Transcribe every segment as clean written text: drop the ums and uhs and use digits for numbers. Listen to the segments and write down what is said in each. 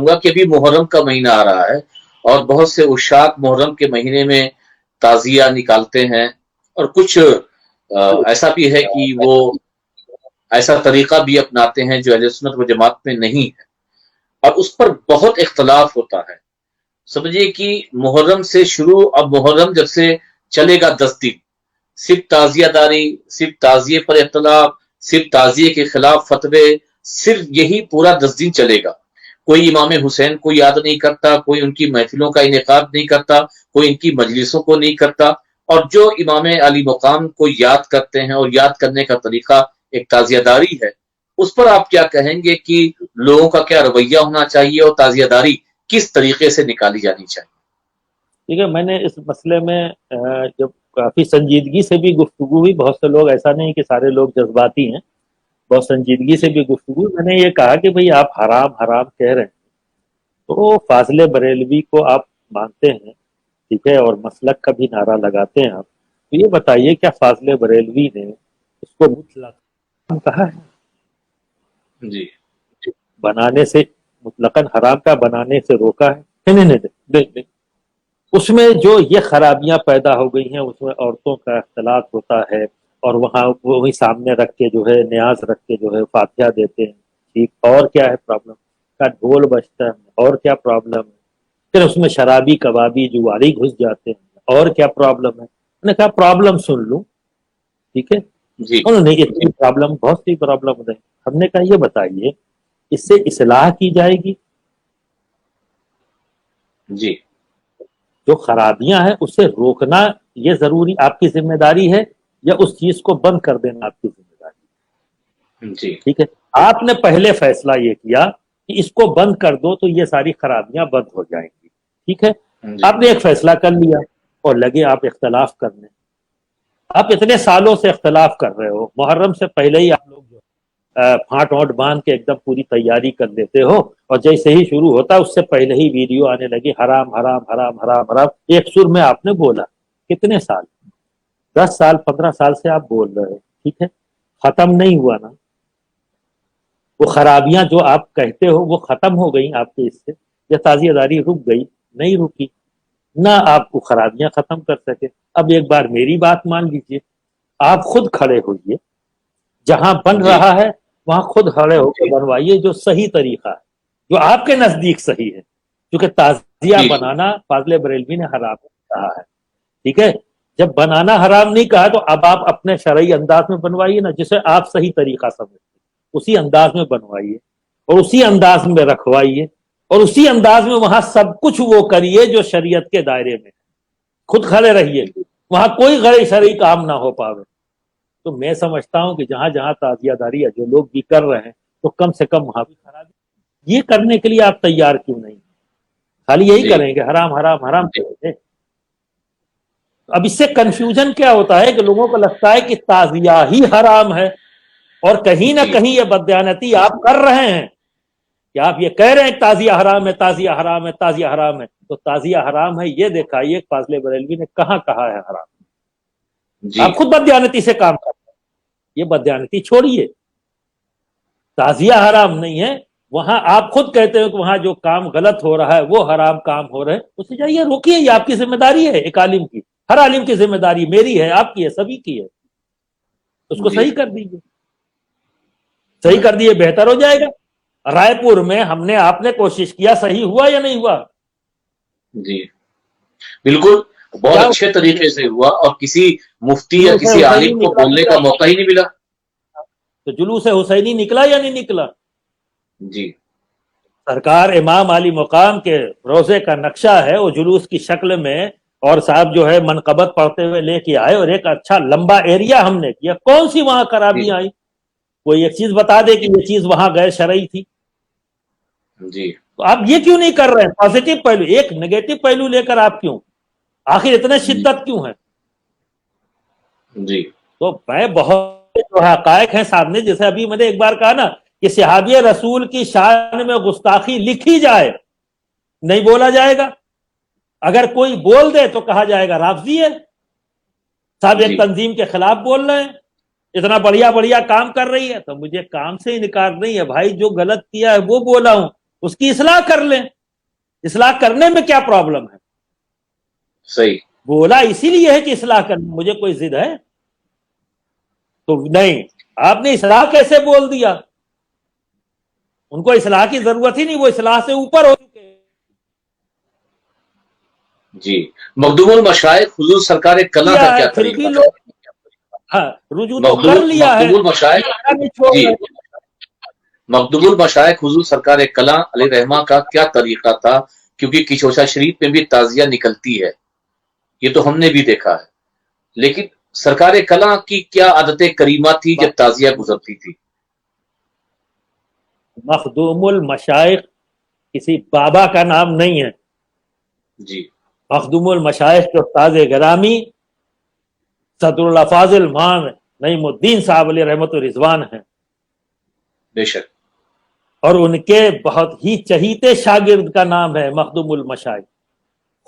گا کہ ابھی محرم کا مہینہ آ رہا ہے اور بہت سے عشاق محرم کے مہینے میں تعزیہ نکالتے ہیں، اور کچھ ایسا بھی ہے کہ وہ ایسا طریقہ بھی اپناتے ہیں جو اہل سنت و جماعت میں نہیں ہے، اور اس پر بہت اختلاف ہوتا ہے۔ سمجھیے کہ محرم سے شروع، اب محرم جب سے چلے گا 10 دن، صرف تعزیہ داری، صرف تعزیے پر اختلاف، صرف تعزیے کے خلاف فتوے، صرف یہی پورا 10 دن چلے گا۔ کوئی امام حسین کو یاد نہیں کرتا، کوئی ان کی محفلوں کا انعقاد نہیں کرتا، کوئی ان کی مجلسوں کو نہیں کرتا، اور جو امام علی مقام کو یاد کرتے ہیں اور یاد کرنے کا طریقہ ایک تعزیہ داری ہے، اس پر آپ کیا کہیں گے کہ لوگوں کا کیا رویہ ہونا چاہیے اور تعزیہ داری کس طریقے سے نکالی جانی چاہیے؟ ٹھیک ہے، میں نے اس مسئلے میں جب کافی سنجیدگی سے بھی گفتگو ہوئی، بہت سے لوگ، ایسا نہیں کہ سارے لوگ جذباتی ہیں، بہت سنجیدگی سے بھی گفتگو، میں نے یہ کہا کہ بھئی آپ حرام حرام کہہ رہے ہیں تو فاضل بریلوی کو آپ مانتے ہیں، ٹھیک ہے، اور مسلک کا بھی نعرہ لگاتے ہیں آپ، تو یہ بتائیے کیا فاضل بریلوی نے اس کو مطلق کہا ہے جی بنانے سے، مطلقاً حرام کا بنانے سے روکا ہے؟ نہیں نہیں نہیں، اس میں جو یہ خرابیاں پیدا ہو گئی ہیں، اس میں عورتوں کا اختلاط ہوتا ہے، اور وہاں وہی سامنے رکھ کے جو ہے نیاز رکھ کے جو ہے فاتحہ دیتے ہیں، ٹھیک، اور کیا ہے پرابلم کا ڈھول بجتا ہے، اور کیا پرابلم ہے، پھر اس میں شرابی کبابی جواری گھس جاتے ہیں، اور کیا پرابلم ہے؟ میں نے کہا پرابلم سن لوں، ٹھیک ہے، جی انہوں نے اتنی پرابلم، بہت سی پرابلم ہے، ہم نے کہا یہ بتائیے اس سے اصلاح کی جائے گی؟ جی جو خرابیاں ہیں اسے روکنا یہ ضروری آپ کی ذمہ داری ہے، یا اس چیز کو بند کر دینا آپ کی ذمہ داری؟ جی ٹھیک ہے، آپ نے پہلے فیصلہ یہ کیا کہ اس کو بند کر دو تو یہ ساری خرابیاں بند ہو جائیں گی، ٹھیک ہے، جی آپ نے ایک فیصلہ کر لیا اور لگے آپ اختلاف کرنے، آپ اتنے سالوں سے اختلاف کر رہے ہو، محرم سے پہلے ہی آپ لوگ جو پھانٹ وانٹ باندھ کے ایک دم پوری تیاری کر لیتے ہو، اور جیسے ہی شروع ہوتا اس سے پہلے ہی ویڈیو آنے لگی حرام حرام حرام حرام حرام، ایک سر میں آپ نے بولا، کتنے سال، 10 سال 15 سال سے آپ بول رہے ہو، ٹھیک ہے، ختم نہیں ہوا نا وہ خرابیاں جو آپ کہتے ہو، وہ ختم ہو گئی آپ کے اس سے، یا تعزیہ داری رک گئی؟ نہیں رکی، نہ آپ کو خرابیاں ختم کر سکے۔ اب ایک بار میری بات مان لیجئے، آپ خود کھڑے ہوئیے، جہاں بن جی رہا ہے وہاں خود کھڑے ہو کے بنوائیے جو صحیح طریقہ ہے، جو آپ کے نزدیک صحیح ہے، کیونکہ تعزیہ جی بنانا فاضل بریلوی نے حرام کہا ہے، ٹھیک ہے، جب بنانا حرام نہیں کہا تو اب آپ اپنے شرعی انداز میں بنوائیے نا، جسے آپ صحیح طریقہ سمجھتے اسی انداز میں بنوائیے، اور اسی انداز میں رکھوائیے، اور اسی انداز میں وہاں سب کچھ وہ کریے جو شریعت کے دائرے میں، خود کھڑے رہیے، وہاں کوئی غیر شرعی کام نہ ہو پاوے۔ تو میں سمجھتا ہوں کہ جہاں جہاں تعزیہ داری ہے جو لوگ بھی کر رہے ہیں تو کم سے کم وہاں بھی خرابی، یہ کرنے کے لیے آپ تیار کیوں نہیں؟ خالی یہی جی کریں گے حرام حرام حرام کریں گے۔ اب اس سے کنفیوژن کیا ہوتا ہے کہ لوگوں کو لگتا ہے کہ تعزیہ ہی حرام ہے، اور کہیں نہ جی کہیں یہ بددیانتی آپ کر رہے ہیں کہ آپ یہ کہہ رہے ہیں تعزیہ حرام ہے، تعزیہ حرام ہے، تعزیہ حرام ہے، تو تعزیہ حرام ہے یہ دکھائیے فاضل بریلوی نے کہاں کہا ہے حرام؟ جی آپ خود بددیانتی سے کام کرتے ہیں، یہ بددیانتی چھوڑیے، تعزیہ حرام نہیں ہے، وہاں آپ خود کہتے ہو کہ وہاں جو کام غلط ہو رہا ہے وہ حرام کام ہو رہے ہیں، اسے جائیے روکیے، یہ آپ کی ذمہ داری ہے، ایک عالم کی، ہر عالم کی ذمہ داری، میری ہے، آپ کی ہے، سبھی کی ہے، اس کو جی صحیح کر دیجیے، صحیح کر دیے بہتر ہو جائے گا۔ رائے پور میں ہم نے، آپ نے کوشش کیا، صحیح ہوا یا نہیں ہوا؟ جی بالکل، بہت کیا اچھے طریقے سے ہوا، اور کسی مفتی یا جلوس کسی حسینی عالم کو نکلا؟ بولنے کا موقع ہی نہیں ملا۔ تو جلوس حسینی نکلا یا نہیں نکلا؟ جی سرکار امام علی مقام کے روزے کا نقشہ ہے، وہ جلوس کی شکل میں، اور صاحب جو ہے منقبت پڑھتے ہوئے لے کے آئے، اور ایک اچھا لمبا ایریا ہم نے کیا، کون سی وہاں جی خرابیاں آئی؟ کوئی ایک چیز بتا دے کہ یہ چیز وہاں غیر شرعی تھی، جی تو آپ یہ کیوں نہیں کر رہے ہیں؟ پازیٹو پہلو، ایک نیگیٹو پہلو لے کر آپ کیوں، آخر اتنے شدت کیوں ہے؟ جی تو میں بہت جو حقائق ہیں سامنے، جیسے ابھی میں نے ایک بار کہا نا کہ صحابی رسول کی شان میں گستاخی لکھی جائے، نہیں بولا جائے گا، اگر کوئی بول دے تو کہا جائے گا رافضی ہے، صاحب ایک جی تنظیم کے خلاف بول رہے ہیں، اتنا بڑھیا بڑھیا کام کر رہی ہے، تو مجھے کام سے انکار نہیں ہے بھائی، جو غلط کیا ہے وہ بولا ہوں، اس کی اصلاح کر لیں. اصلاح کرنے میں کیا پرابلم ہے؟ صحیح. بولا اسی لیے ہے کہ اصلاح کرنا، مجھے کوئی ضد ہے تو نہیں. آپ نے اصلاح کیسے بول دیا؟ ان کو اصلاح کی ضرورت ہی نہیں، وہ اصلاح سے اوپر ہو چکے. جی. مخدوم المشائخ حضور سرکار کلاں کا کیا پھر بھی طریقہ لوگ تھا؟ رجوع تو کر لیا ہے. مخدوم المشائخ جی مخدوم المشائخ حضور سرکار کلاں علیہ رحمہ کا کیا طریقہ تھا؟ کیونکہ کچوچا شریف میں بھی تعزیہ نکلتی ہے، یہ تو ہم نے بھی دیکھا ہے، لیکن سرکار کلاں کی کیا عادت کریمہ تھی جب تعزیہ گزرتی تھی؟ مخدوم المشائخ کسی بابا کا نام نہیں ہے. جی. مخدوم المشائخ کے استاد گرامی صدر الافاظ المان نعیم الدین صاحب علیہ رحمت الرضوان ہیں. بے شک. اور ان کے بہت ہی چہیتے شاگرد کا نام ہے مخدوم المشائخ.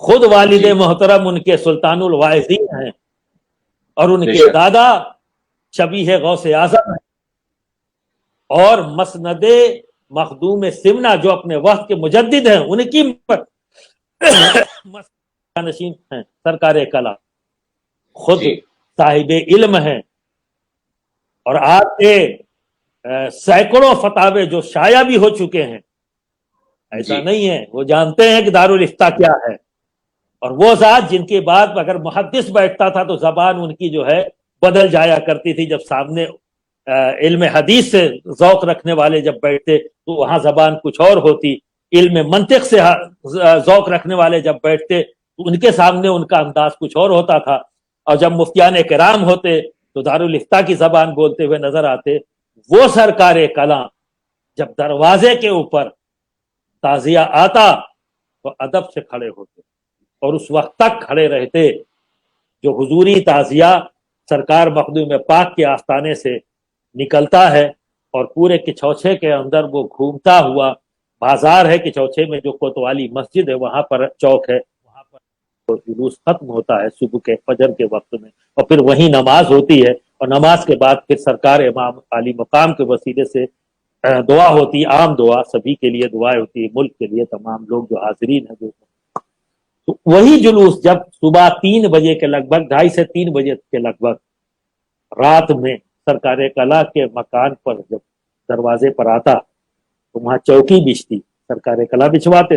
خود والد جی. محترم ان کے سلطان الواعظین ہیں، اور ان بے کے شک. دادا شبیہ غوث اعظم ہیں. اور مسند مخدوم سمنا جو اپنے وقت کے مجدد ہیں، ان کی نشین ہیں سرکار کلا. خود جی. صاحب علم ہیں، اور آپ کے سینکڑوں فتاوے جو شائع بھی ہو چکے ہیں. ایسا جی. نہیں ہے، وہ جانتے ہیں کہ دارالافتاء کیا ہے. اور وہ ذات جن کی بات اگر محدث بیٹھتا تھا تو زبان ان کی جو ہے بدل جایا کرتی تھی. جب سامنے علم حدیث سے ذوق رکھنے والے جب بیٹھتے تو وہاں زبان کچھ اور ہوتی. علم منطق سے ذوق رکھنے والے جب بیٹھتے تو ان کے سامنے ان کا انداز کچھ اور ہوتا تھا. اور جب مفتیان کرام ہوتے تو دارالافتاء کی زبان بولتے ہوئے نظر آتے. وہ سرکار کلاں جب دروازے کے اوپر تعزیہ آتا تو ادب سے کھڑے ہوتے اور اس وقت تک کھڑے رہتے جو حضوری تعزیہ سرکار مخدوم پاک کے آستانے سے نکلتا ہے. اور پورے کچوچے کے اندر وہ گھومتا ہوا، بازار ہے کچوچے میں جو کوتوالی مسجد ہے وہاں پر چوک ہے، وہاں پر جلوس ختم ہوتا ہے صبح کے فجر کے وقت میں. اور پھر وہیں نماز ہوتی ہے، اور نماز کے بعد پھر سرکار امام علی مقام کے وسیلے سے دعا ہوتی، عام دعا سبھی کے لیے دعائیں ہوتی، ملک کے لیے تمام لوگ جو حاضرین ہیں. تو وہی جلوس جب صبح 3 بجے کے لگ بھگ، 2:30 سے 3 بجے کے لگ بھگ رات میں سرکار کلا کے مکان پر جب دروازے پر آتا تو وہاں چوکی بچتی، سرکار کلا بچھواتے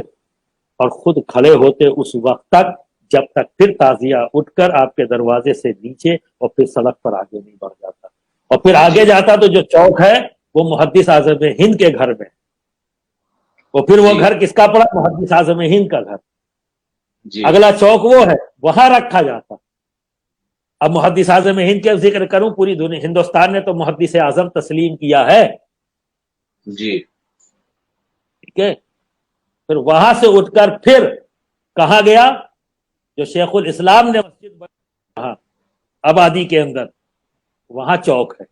اور خود کھڑے ہوتے اس وقت تک جب تک پھر تعزیہ اٹھ کر آپ کے دروازے سے نیچے اور پھر سڑک پر آگے نہیں بڑھ جاتا. اور پھر آگے جاتا تو جو چوک ہے وہ محدث اعظم ہند کے گھر میں، اور پھر وہ گھر کس کا پڑا؟ محدث اعظم ہند کا گھر. اگلا چوک وہ ہے، وہاں رکھا جاتا. اب محدث اعظم ہند کے ذکر کروں، پوری دنیا ہندوستان نے تو محدث اعظم تسلیم کیا ہے. جی. ٹھیک ہے. پھر وہاں سے اٹھ کر پھر کہاں گیا؟ جو شیخ الاسلام نے مسجد بنائی آبادی کے اندر، وہاں چوک ہے،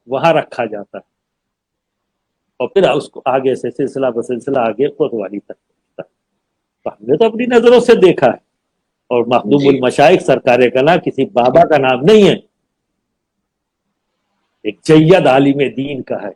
وہاں رکھا جاتا ہے. اور پھر اس کو آگے سے سلسلہ بسلسلہ آگے کوتوالی تک پہنچتا ہے. ہم نے تو اپنی نظروں سے دیکھا ہے. اور مخدوم المشائخ سرکار کلا کسی بابا کا نام نہیں ہے، ایک جید عالم دین کا ہے.